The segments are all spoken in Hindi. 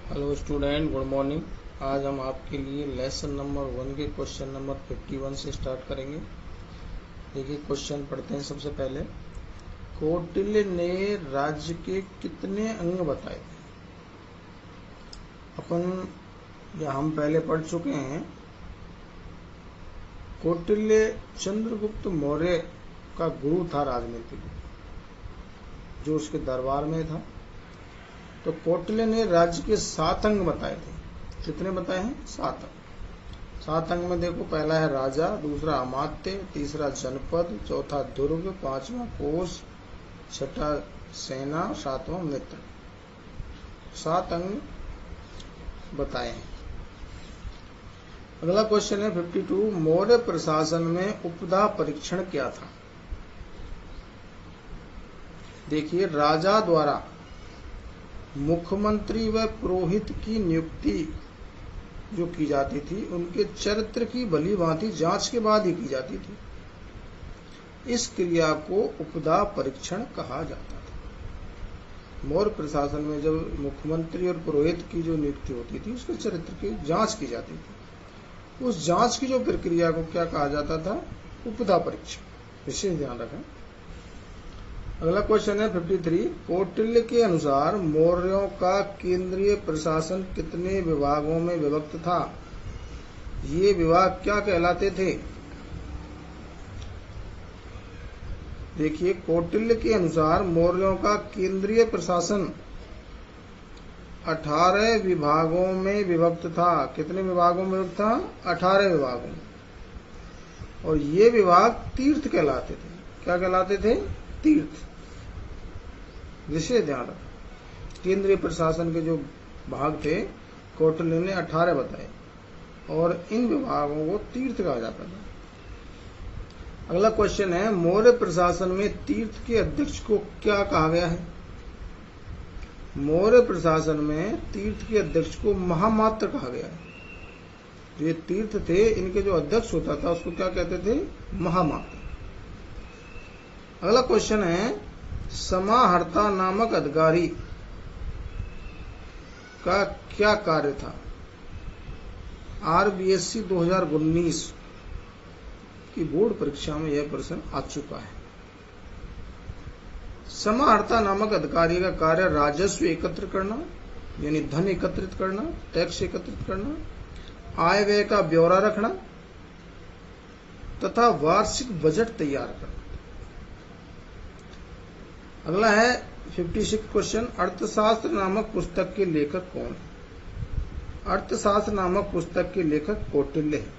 Hello student, good morning. आज हम आपके लिए लेसन नंबर 1 के क्वेश्चन नंबर 51 से स्टार्ट करेंगे। देखिए क्वेश्चन पढ़ते हैं। सबसे पहले, कौटिल्य ने राज्य के कितने अंग बताए थे? हम पहले पढ़ चुके हैं। कौटिल्य चंद्रगुप्त मौर्य का गुरु था राजनीति में, जो उसके दरबार में था। तो कौटिल्य ने राज्य के 7 अंग बताए थे। कितने बताए हैं? 7 अंग। 7 अंग में देखो, पहला है राजा, दूसरा अमात्य, तीसरा जनपद, चौथा दुर्ग, पांचवा कोष, छठा सेना, सातवां मित्र। 7 अंग बताए हैं। अगला क्वेश्चन है 52, मौर्य प्रशासन में उपधा परीक्षण क्या था? देखिए, राजा द्वारा मुख्यमंत्री व पुरोहित की नियुक्ति जो की जाती थी, उनके चरित्र की भली भांति जांच के बाद ही की जाती थी। इस क्रिया को उपधा परीक्षण कहा जाता था। मौर्य प्रशासन में जब मुख्यमंत्री और पुरोहित की जो नियुक्ति होती थी, उसके चरित्र की जांच की जाती थी। उस जांच की जो प्रक्रिया को क्या कहा जाता था? उपधा परीक्षण। विशेष ध्यान रखें। अगला क्वेश्चन है 53, कौटिल्य के अनुसार मौर्यों का केंद्रीय प्रशासन कितने विभागों में विभक्त था? ये विभाग क्या कहलाते थे? देखिए, कौटिल्य के अनुसार मौर्यों का केंद्रीय प्रशासन 18 विभागों में विभक्त था। कितने विभागों में विभक्त था? 18 विभागों में। और ये विभाग तीर्थ कहलाते थे। क्या कहलाते थे? तीर्थ। विशेष ध्यान रखें। केंद्रीय प्रशासन के जो भाग थे, कौटिल्य ने 18 बताए, और इन विभागों को तीर्थ कहा जाता था। अगला क्वेश्चन है, मौर्य प्रशासन में तीर्थ के अध्यक्ष को क्या कहा गया है? मौर्य प्रशासन में तीर्थ के अध्यक्ष को महामात्र कहा गया है। ये तीर्थ थे, इनके जो अध्यक्ष होता था उसको क्या कहते थे? महामात्र। अगला क्वेश्चन है, समाहर्ता नामक अधिकारी का क्या कार्य था? RBSC 2019 की बोर्ड परीक्षा में यह प्रश्न आ चुका है। समाहर्ता नामक अधिकारी का कार्य राजस्व एकत्र करना, यानी धन एकत्रित करना, टैक्स एकत्रित करना, आय व्यय का ब्यौरा रखना तथा वार्षिक बजट तैयार करना। अगला है 56 क्वेश्चन, अर्थशास्त्र नामक पुस्तक के लेखक कौन है? अर्थशास्त्र नामक पुस्तक के लेखक कौटिल्य है।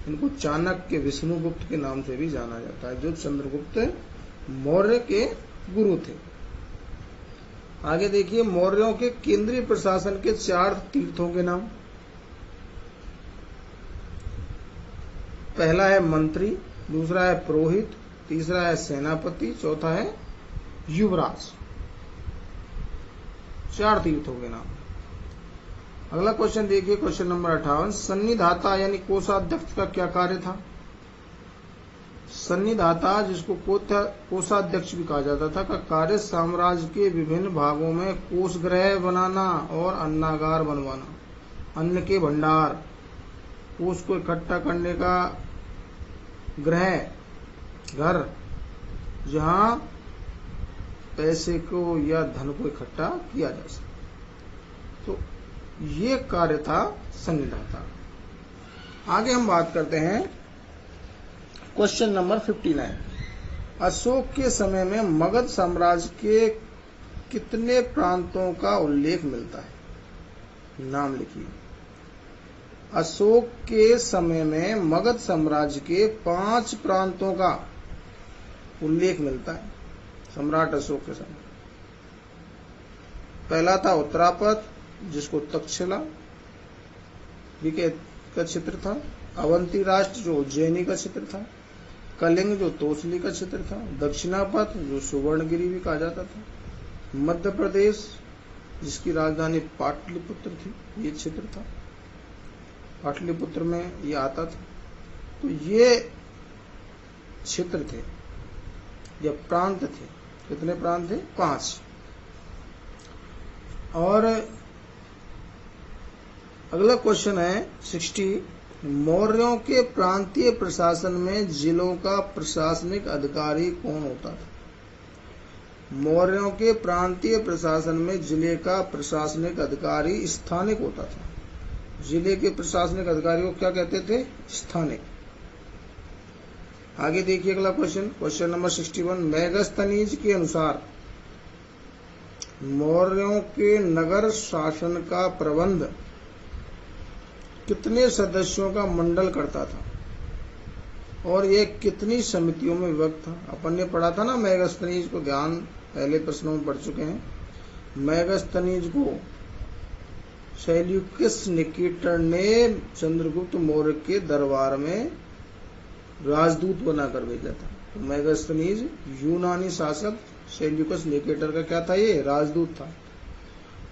इनको चाणक्य, विष्णुगुप्त के नाम से भी जाना जाता है, जो चंद्रगुप्त मौर्य के गुरु थे। आगे देखिए, मौर्यों के केंद्रीय प्रशासन के 4 तीर्थों के नाम। पहला है मंत्री, दूसरा है पुरोहित, तीसरा है सेनापति, चौथा है युवराज। 4 तीर्थों के नाम। अगला क्वेश्चन देखिए, क्वेश्चन नंबर 58, सन्निधाता यानी कोषाध्यक्ष का क्या कार्य था? सन्निधाता, जिसको कोषाध्यक्ष भी कहा जाता था, का कार्य साम्राज्य के विभिन्न भागों में कोषगृह बनाना और अन्नागार बनवाना, अन्न के भंडार, कोष को इकट्ठा करने का गृह, घर, जहां पैसे को या धन को इकट्ठा किया जा सके। तो ये कार्य था सन्निधाता। आगे हम बात करते हैं क्वेश्चन नंबर 59, अशोक के समय में मगध साम्राज्य के कितने प्रांतों का उल्लेख मिलता है? नाम लिखिए। अशोक के समय में मगध साम्राज्य के 5 प्रांतों का उल्लेख मिलता है सम्राट अशोक के समय। पहला था उत्तरापद, जिसको तक्षशिला का क्षेत्र था। अवंती राष्ट्र, जो उज्जैनी का क्षेत्र था। कलिंग, जो तोसली का क्षेत्र था। दक्षिणापथ, जो सुवर्णगिरी भी कहा जाता था। मध्य प्रदेश, जिसकी राजधानी पाटलिपुत्र थी, ये क्षेत्र था। पाटलिपुत्र में ये आता था। तो ये क्षेत्र थे या प्रांत थे। कितने प्रांत थे? 5। और अगला क्वेश्चन है 60। मौर्यों के प्रांतीय प्रशासन में जिलों का प्रशासनिक अधिकारी कौन होता था? मौर्यों के प्रांतीय प्रशासन में जिले का प्रशासनिक अधिकारी स्थानिक होता था। जिले के प्रशासनिक अधिकारी को क्या कहते थे? स्थानिक। आगे देखिए अगला क्वेश्चन नंबर 61। मेगस्थनीज के अनुसार मौर्यों के नगर शासन का प्रबंध कितने सदस्यों का मंडल करता था और यह कितनी समितियों में विभक्त था? अपन ने पढ़ा था ना मेगस्थनीज को, ध्यान पहले प्रश्नों में पढ़ चुके हैं। मेगस्थनीज को सेल्यूकस निकेटर ने चंद्रगुप्त मौर्य के दरबार में राजदूत बनाकर भेजा था। तो मेगस्थनीज यूनानी शासक सेल्यूकस निकेटर का क्या था? ये राजदूत था।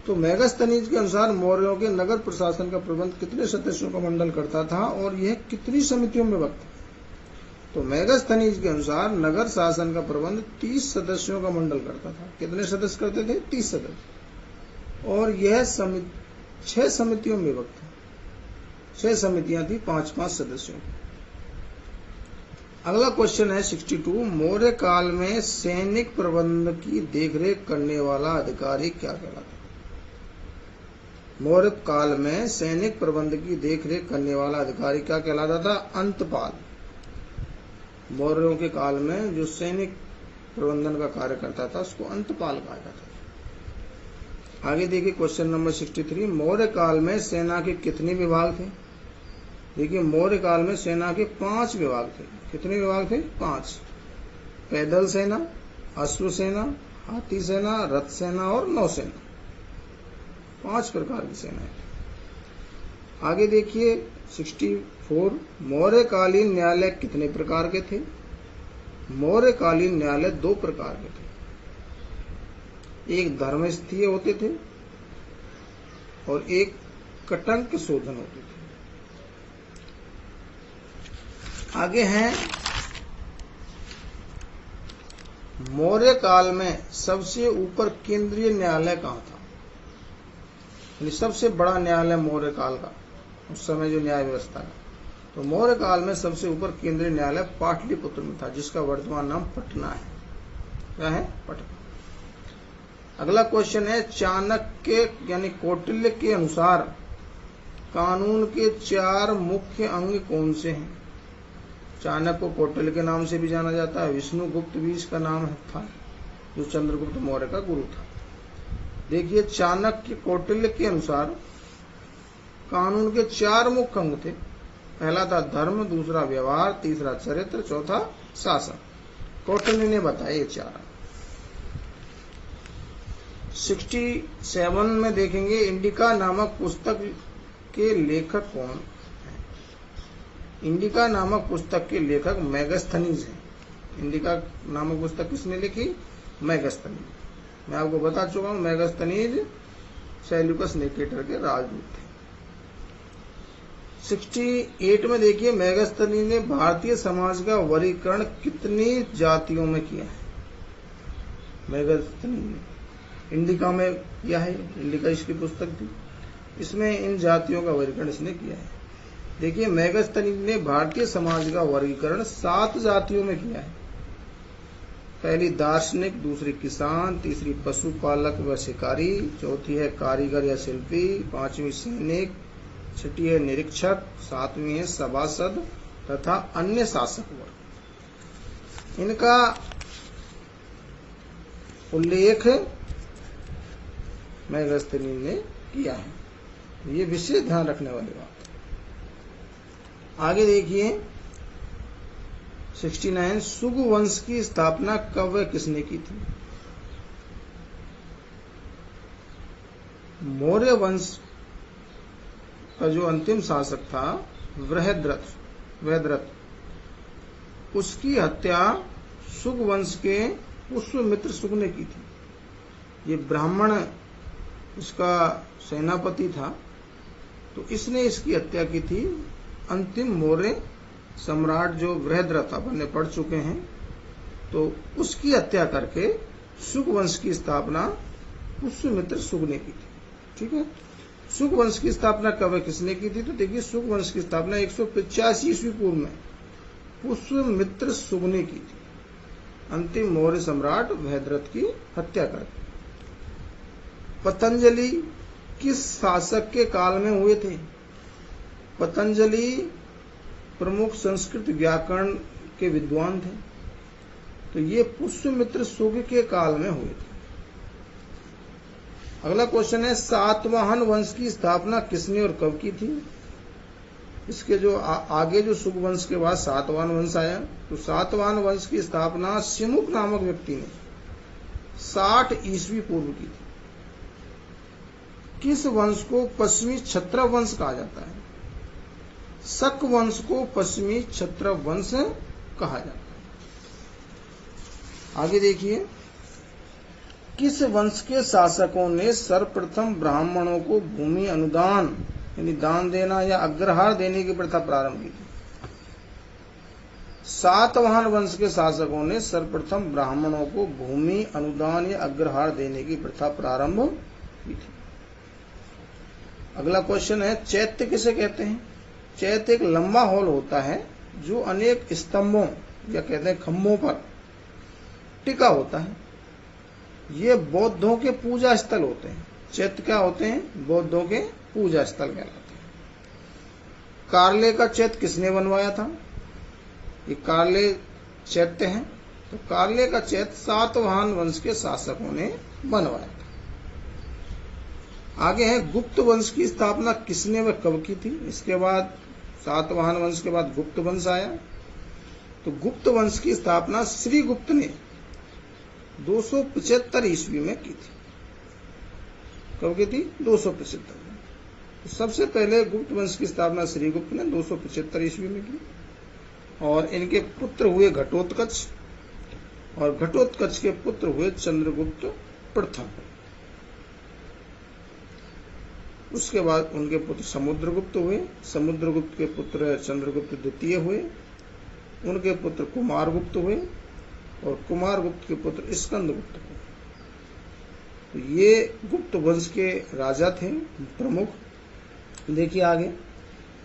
तो मेगस्थनीज के अनुसार मौर्यों के नगर प्रशासन का प्रबंध कितने सदस्यों का मंडल करता था और यह कितनी समितियों में विभक्त था? तो मेगस्थनीज के अनुसार नगर शासन का प्रबंध 30 सदस्यों का मंडल करता था। कितने सदस्य करते थे? 30 सदस्य। और यह 6 समितियों में विभक्त था। 6 समितियां थी 5-5 सदस्यों की। अगला क्वेश्चन है 62। मौर्य काल में सैनिक प्रबंध की देखरेख करने वाला अधिकारी क्या कहलाता? मौर्य काल में सैनिक प्रबंध की देखरेख करने वाला अधिकारी क्या कहलाता था? अंतपाल। मौर्यों के काल में जो सैनिक प्रबंधन का कार्य करता था उसको अंतपाल कहा जाता था। आगे देखिए क्वेश्चन नंबर 63। मौर्य काल में सेना के कितने विभाग थे? देखिए मौर्य काल में सेना के 5 विभाग थे। कितने विभाग थे? 5। पैदल सेना, अश्व सेना, हाथी सेना, रथ सेना और नौसेना। 5 प्रकार की सेनाएं। आगे देखिए 64। मौर्यकालीन न्यायालय कितने प्रकार के थे? मौर्यकालीन न्यायालय 2 प्रकार के थे। एक धर्मस्थीय होते थे और एक कटंक शोधन होते थे। आगे हैं मौर्य काल में सबसे ऊपर केंद्रीय न्यायालय कहाँ था? सबसे बड़ा न्यायालय मौर्य काल का, उस समय जो न्याय व्यवस्था है, तो मौर्य काल में सबसे ऊपर केंद्रीय न्यायालय पाटलिपुत्र में था, जिसका वर्तमान नाम पटना है। क्या है? पटना। अगला क्वेश्चन है चाणक्य यानी कौटिल्य के अनुसार कानून के 4 मुख्य अंग कौन से हैं? चाणक्य को कौटिल्य के नाम से भी जाना जाता है। विष्णुगुप्त भी इसका नाम था, जो चंद्रगुप्त मौर्य का गुरु था। देखिए चाणक्य कौटिल्य के अनुसार कानून के 4 मुख्य अंग थे। पहला था धर्म, दूसरा व्यवहार, तीसरा चरित्र, चौथा शासन। कौटिल्य ने बताया ये 4। 67 में देखेंगे इंडिका नामक पुस्तक के लेखक कौन है? इंडिका नामक पुस्तक के लेखक मेगस्थनीज हैं। इंडिका नामक पुस्तक किसने लिखी? मेगस्थनीज। मैं आपको बता चुका हूं मेगस्थनीज सेल्यूकस निकेटर के राजदूत थे। 68 में देखिए मेगस्थनीज ने भारतीय समाज का वर्गीकरण कितनी जातियों में किया है? मेगस्थनीज ने इंडिका में किया है। इंडिका इसकी पुस्तक थी, इसमें इन जातियों का वर्गीकरण इसने किया है। देखिए मेगस्थनीज ने भारतीय समाज का वर्गीकरण 7 जातियों में किया है। पहली दार्शनिक, दूसरी किसान, तीसरी पशुपालक व शिकारी, चौथी है कारीगर या शिल्पी, 5वीं सैनिक, 6ठी है निरीक्षक, 7वीं है सभासद तथा अन्य शासक वर्ग। इनका उल्लेख मेगस्थनीज ने किया है। ये विशेष ध्यान रखने वाली बात। आगे देखिए 69। सुग वंश की स्थापना कब व किसने की थी? मौर्य वंश का जो अंतिम शासक था वृहद्रथ, उसकी हत्या सुग वंश के पुष्यमित्र सुग ने की थी। ये ब्राह्मण इसका सेनापति था, तो इसने इसकी हत्या की थी। अंतिम मौर्य सम्राट जो वृहद्रथ अपन ने पढ़ चुके हैं, तो उसकी हत्या करके सुग वंश की स्थापना पुष्यमित्र सुग ने की थी। ठीक है। शुक वंश की स्थापना कब किसने की थी? तो देखिए शुक वंश की स्थापना 185 ईस्वी पूर्व में पुष्यमित्र शुक ने की थी, अंतिम मौर्य सम्राट भद्रथ की हत्या कर। पतंजलि किस शासक के काल में हुए थे? पतंजलि प्रमुख संस्कृत व्याकरण के विद्वान थे, तो ये पुष्यमित्र शुक के काल में हुए थे। अगला क्वेश्चन है सातवाहन वंश की स्थापना किसने और कब की थी? इसके जो आगे जो शुक वंश के बाद सातवाहन वंश आया, तो सातवाहन वंश की स्थापना सिमुक नामक व्यक्ति ने 60 ईस्वी पूर्व की थी। किस वंश को पश्चिमी क्षत्रप वंश कहा जाता है? शक वंश को पश्चिमी क्षत्रप वंश कहा जाता है। आगे देखिए, किस वंश के शासकों ने सर्वप्रथम ब्राह्मणों को भूमि अनुदान यानी दान देना या अग्रहार देने की प्रथा प्रारंभ की थी? सातवाहन वंश के शासकों ने सर्वप्रथम ब्राह्मणों को भूमि अनुदान या अग्रहार देने की प्रथा प्रारंभ की थी। अगला क्वेश्चन है चैत्य किसे कहते हैं? चैत्य एक लंबा हॉल होता है जो अनेक स्तंभों या कहते हैं खंभों पर टिका होता है। ये बौद्धों के पूजा स्थल होते हैं। चैत्य क्या होते हैं? बौद्धों के पूजा स्थल कहलाते हैं। कार्ले का चैत्य किसने बनवाया था? ये कार्ले चैत्य हैं, तो कार्ले का चैत्य सातवाहन वंश के शासकों ने बनवाया था। आगे है गुप्त वंश की स्थापना किसने व कब की थी? इसके बाद सातवाहन वंश के बाद गुप्त वंश आया, तो गुप्त वंश की स्थापना श्री गुप्त ने 275 ईस्वी में की थी। कब की थी? 275 में। तो सबसे पहले गुप्त वंश की स्थापना श्री गुप्त ने 275 ईस्वी में की, और इनके पुत्र हुए घटोत्कच, और घटोत्कच के पुत्र हुए चंद्रगुप्त प्रथम। उसके बाद उनके पुत्र समुद्रगुप्त हुए, समुद्रगुप्त के पुत्र चंद्रगुप्त द्वितीय हुए, उनके पुत्र कुमारगुप्त हुए, और कुमारगुप्त के पुत्र स्कंदगुप्त हुए। तो ये गुप्त वंश के राजा थे प्रमुख। देखिए आगे,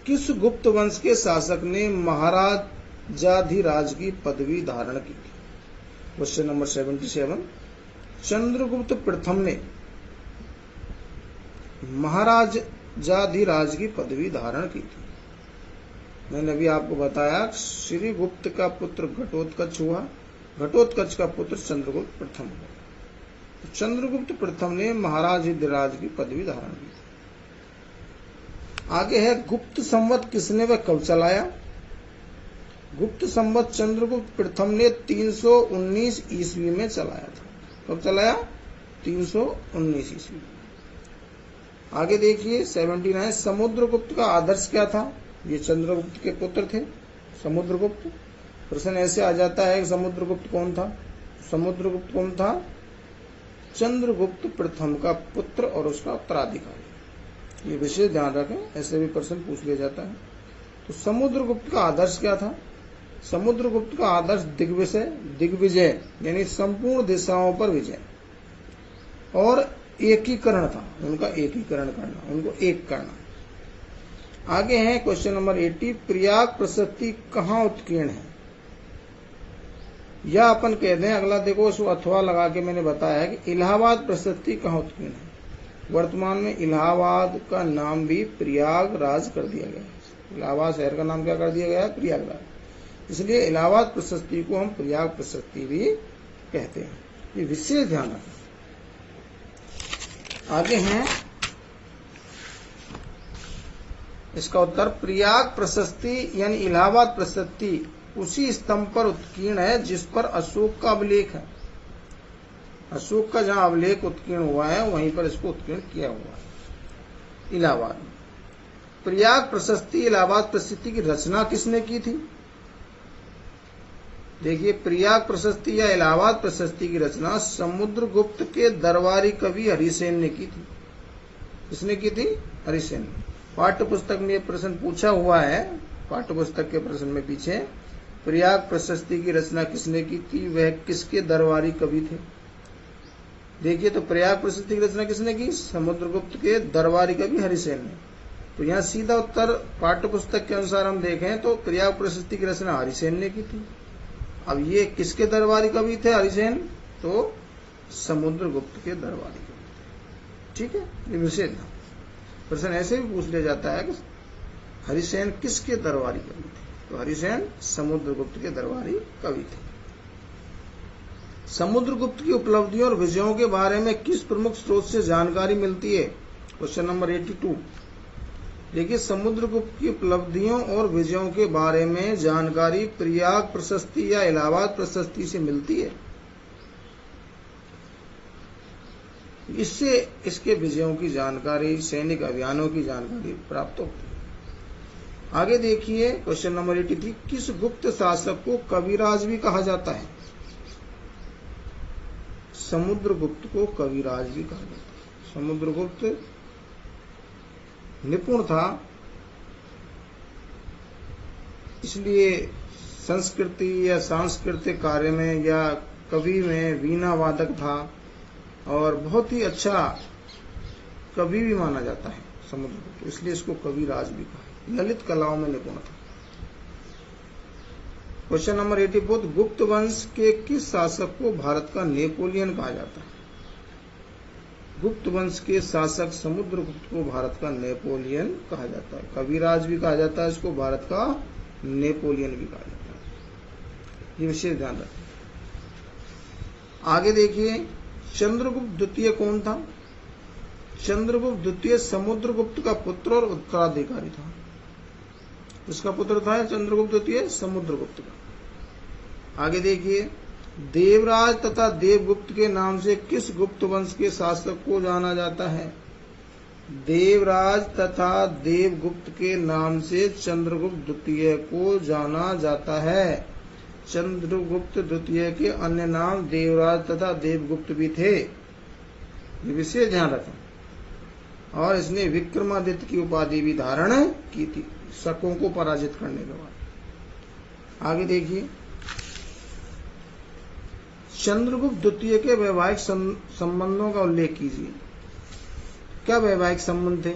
किस गुप्त वंश के शासक ने महाराजाधिराज की पदवी धारण की थी? Question number 77। चंद्रगुप्त प्रथम ने महाराजाधिराज की पदवी धारण की थी। मैंने अभी आपको बताया श्री गुप्त का पुत्र घटोत्कच हुआ, घटोत्कच का पुत्र चंद्रगुप्त प्रथम हुआ। तो चंद्रगुप्त प्रथम ने महाराजाधिराज की पदवी धारण की थी। आगे है गुप्त संवत किसने व कब चलाया? गुप्त संवत चंद्रगुप्त प्रथम ने 319 ईस्वी में चलाया था। कब चलाया? 319 ईस्वी। आगे देखिए 79। समुद्रगुप्त का आदर्श क्या था? ये चंद्रगुप्त के पुत्र थे समुद्रगुप्त। प्रश्न ऐसे आ जाता है कि समुद्रगुप्त कौन था? समुद्रगुप्त कौन था? चंद्रगुप्त प्रथम का पुत्र और उसका उत्तराधिकारी। ये विशेष ध्यान रखें, ऐसे भी प्रश्न पूछ लिया जाता है। तो समुद्रगुप्त का आदर्श क्या था? समुद्रगुप्त का आदर्श दिग्विजय यानी संपूर्ण दिशाओं पर विजय और एकीकरण था। उनका एकीकरण करना, उनको एक करना। आगे है क्वेश्चन नंबर 80। प्रयाग प्रशस्ति कहाँ उत्कीर्ण है? या अपन कह दें, अगला देखो इसको अथवा लगा के मैंने बताया है कि इलाहाबाद प्रशस्ति कहाँ उत्कीर्ण है। वर्तमान में इलाहाबाद का नाम भी प्रयागराज कर दिया गया है। इलाहाबाद शहर का नाम क्या कर दिया गया है? प्रयागराज। इसलिए इलाहाबाद प्रशस्ति को हम प्रयाग प्रशस्ति भी कहते हैं। ये विशेष ध्यान रखें। आगे हैं इसका उत्तर। प्रयाग प्रशस्ति यानी इलाहाबाद प्रशस्ति उसी स्तंभ पर उत्कीर्ण है जिस पर अशोक का अभिलेख है। अशोक का जहां अभिलेख उत्कीर्ण हुआ है वहीं पर इसको उत्कीर्ण किया हुआ है इलाहाबाद में। प्रयाग प्रशस्ति इलाहाबाद प्रशस्ति की रचना किसने की थी? देखिए, प्रयाग प्रशस्ति या इलाहाबाद प्रशस्ति की रचना समुद्रगुप्त के दरबारी कवि हरिसेन ने की थी। किसने की थी? हरिसेन ने। पाठ्य पुस्तक में यह प्रश्न पूछा हुआ है, पाठ्य पुस्तक के प्रश्न में पीछे, प्रयाग प्रशस्ति की रचना किसने की थी, वह किसके दरबारी कवि थे? देखिए तो प्रयाग प्रशस्ति की रचना किसने की? समुद्रगुप्त के दरबारी कवि हरिसेन ने। तो यहाँ सीधा उत्तर पाठ्य पुस्तक के अनुसार हम देखें तो प्रयाग प्रशस्ति की रचना हरिसेन ने की थी। अब ये किसके दरबारी कवि थे हरिसेन? तो समुद्रगुप्त के दरबारी कवि थे। ठीक है, ये विशेष था। प्रश्न ऐसे भी पूछ लिया जाता है कि हरिसेन किसके दरबारी कवि थे? तो हरिसेन समुद्रगुप्त के दरबारी कवि थे। समुद्रगुप्त की उपलब्धियों और विजयों के बारे में किस प्रमुख स्रोत से जानकारी मिलती है? Question number 82। देखिए, समुद्रगुप्त की उपलब्धियों और विजयों के बारे में जानकारी प्रयाग प्रशस्ति या इलाहाबाद प्रशस्ति से मिलती है। इससे इसके विजयों की जानकारी, सैनिक अभियानों की जानकारी प्राप्त होती है। आगे देखिए क्वेश्चन नंबर 83। किस गुप्त शासक को कविराज भी कहा जाता है? समुद्रगुप्त को कविराज भी कहा जाता है। समुद्रगुप्त निपुण था, इसलिए संस्कृति या सांस्कृतिक कार्य में या कवि में वीणा वादक था और बहुत ही अच्छा कवि भी माना जाता है समुद्रगुप्त, इसलिए इसको कविराज भी कहा। ललित कलाओं में निपुण था। Question number 84। गुप्त वंश के किस शासक को भारत का नेपोलियन कहा जाता है? गुप्त वंश के शासक समुद्रगुप्त को भारत का नेपोलियन कहा जाता है। कविराज भी कहा जाता है, इसको भारत का नेपोलियन भी कहा जाता है। ये विशेष ध्यान रखें। आगे देखिए, चंद्रगुप्त द्वितीय कौन था? चंद्रगुप्त द्वितीय समुद्रगुप्त का पुत्र और उत्तराधिकारी था। उसका पुत्र था चंद्रगुप्त द्वितीय समुद्रगुप्त का। आगे देखिए, देवराज तथा देवगुप्त के नाम से किस गुप्त वंश के शासक को जाना जाता है? देवराज तथा देवगुप्त के नाम से चंद्रगुप्त द्वितीय को जाना जाता है। चंद्रगुप्त द्वितीय के अन्य नाम देवराज तथा देवगुप्त भी थे, ये विशेष ध्यान रखें। और इसने विक्रमादित्य की उपाधि भी धारण की थी शकों को पराजित करने के बाद। आगे देखिए, चंद्रगुप्त द्वितीय के वैवाहिक संबंधों का उल्लेख कीजिए। क्या वैवाहिक संबंध थे?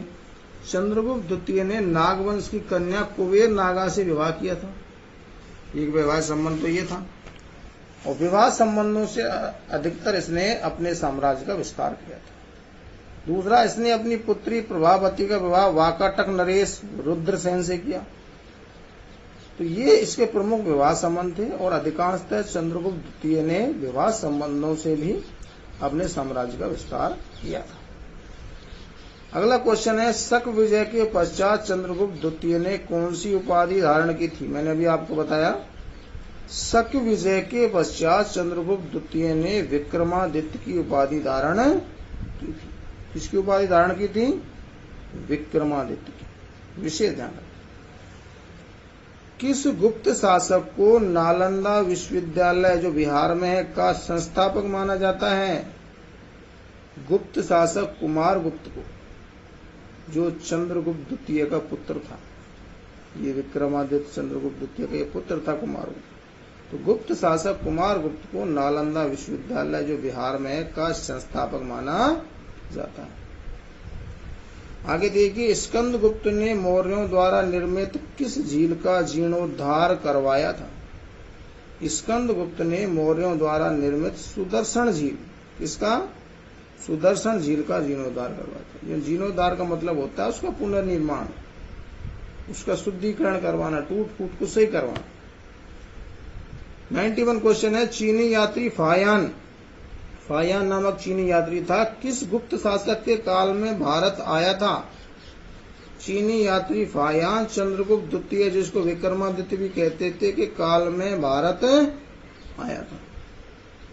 चंद्रगुप्त द्वितीय ने नागवंश की कन्या कुबेर नागा से विवाह किया था। एक वैवाहिक संबंध तो ये था, और विवाह संबंधों से अधिकतर इसने अपने साम्राज्य का विस्तार किया था। दूसरा, इसने अपनी पुत्री प्रभावती का विवाह वाकाटक नरेश रुद्रसेन से किया। तो ये इसके प्रमुख विवाह संबंध थे, और अधिकांशतः चंद्रगुप्त द्वितीय ने विवाह संबंधों से भी अपने साम्राज्य का विस्तार किया था। अगला क्वेश्चन है, शक विजय के पश्चात चंद्रगुप्त द्वितीय ने कौन सी उपाधि धारण की थी? मैंने अभी आपको बताया, शक विजय के पश्चात चंद्रगुप्त द्वितीय ने विक्रमादित्य की उपाधि धारण की थी। किसकी उपाधि धारण की थी? विक्रमादित्य की। विशेष ध्यान रखें। किस गुप्त शासक को नालंदा विश्वविद्यालय जो बिहार में है का संस्थापक माना जाता है? गुप्त शासक कुमार गुप्त को, जो चंद्रगुप्त द्वितीय का पुत्र था। ये विक्रमादित्य चंद्रगुप्त द्वितीय का पुत्र था कुमार गुप्त। तो गुप्त शासक कुमार गुप्त को नालंदा विश्वविद्यालय जो बिहार में है का संस्थापक माना जाता है। आगे देखिए, स्कंदगुप्त ने मौर्यों द्वारा निर्मित किस झील का जीर्णोद्धार करवाया था? स्कंदगुप्त ने मौर्यों द्वारा निर्मित सुदर्शन झील, किसका? सुदर्शन झील का जीर्णोद्धार करवाया था। ये जीर्णोद्धार का मतलब होता है उसका पुनर्निर्माण, उसका शुद्धिकरण करवाना, टूट फूट को सही करवाना। 91 क्वेश्चन है, चीनी यात्री फायान नामक चीनी यात्री था, किस गुप्त शासक के काल में भारत आया था? चीनी यात्री फायान चंद्रगुप्त द्वितीय, जिसको विक्रमादित्य भी कहते थे, के काल में भारत आया था।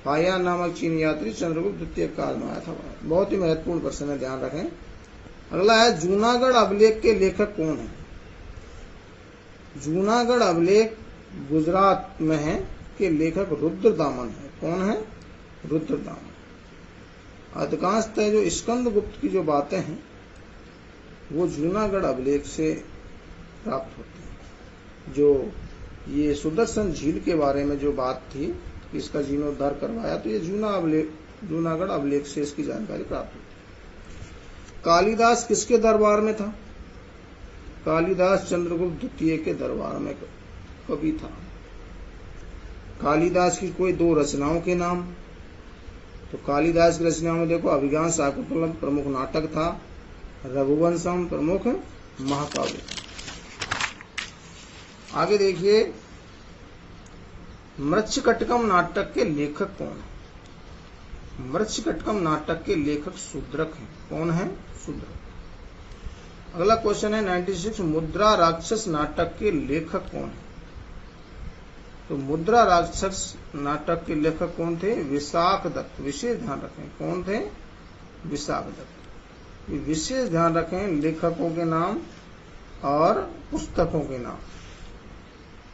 फायान नामक चीनी यात्री चंद्रगुप्त द्वितीय काल में आया था। बहुत ही महत्वपूर्ण प्रश्न है, ध्यान रखें। अगला है, जूनागढ़ अभिलेख के लेखक कौन है? जूनागढ़ अभिलेख गुजरात में है, के लेखक रुद्रदामन है। कौन है? रुद्रदामन। अधिकांशतः जो स्कंदगुप्त की जो बातें हैं वो जूनागढ़ अभिलेख से प्राप्त होती हैं। जो ये सुदर्शन झील के बारे में जो बात थी, इसका जीर्णोद्धार करवाया, तो ये जूनागढ़ अभिलेख से इसकी जानकारी प्राप्त हुई। कालिदास किसके दरबार में था? कालिदास चंद्रगुप्त द्वितीय के दरबार में कवि था। कालिदास की कोई दो रचनाओं के नाम। तो कालिदास की रचनाओं में देखो, अभिज्ञान शाकुंतलम प्रमुख नाटक था, रघुवंशम प्रमुख महाकाव्य था। आगे देखिए, मृच्छकटकम नाटक के लेखक कौन है? मृच्छकटकम नाटक के लेखक शूद्रक हैं। कौन है? शूद्रक। अगला क्वेश्चन है 96, मुद्रा राक्षस नाटक के लेखक कौन है? तो मुद्रा राक्षस नाटक के लेखक कौन थे? विशाख दत्त। विशेष ध्यान रखें, कौन थे? विशाख दत्त। विशेष ध्यान रखें लेखकों के नाम और पुस्तकों के नाम,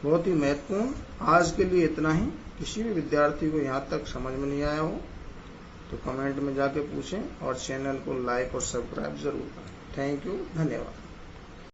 बहुत ही महत्वपूर्ण। आज के लिए इतना ही। किसी भी विद्यार्थी को यहाँ तक समझ में नहीं आया हो तो कमेंट में जाके पूछें और चैनल को लाइक और सब्सक्राइब जरूर करें। थैंक यू, धन्यवाद।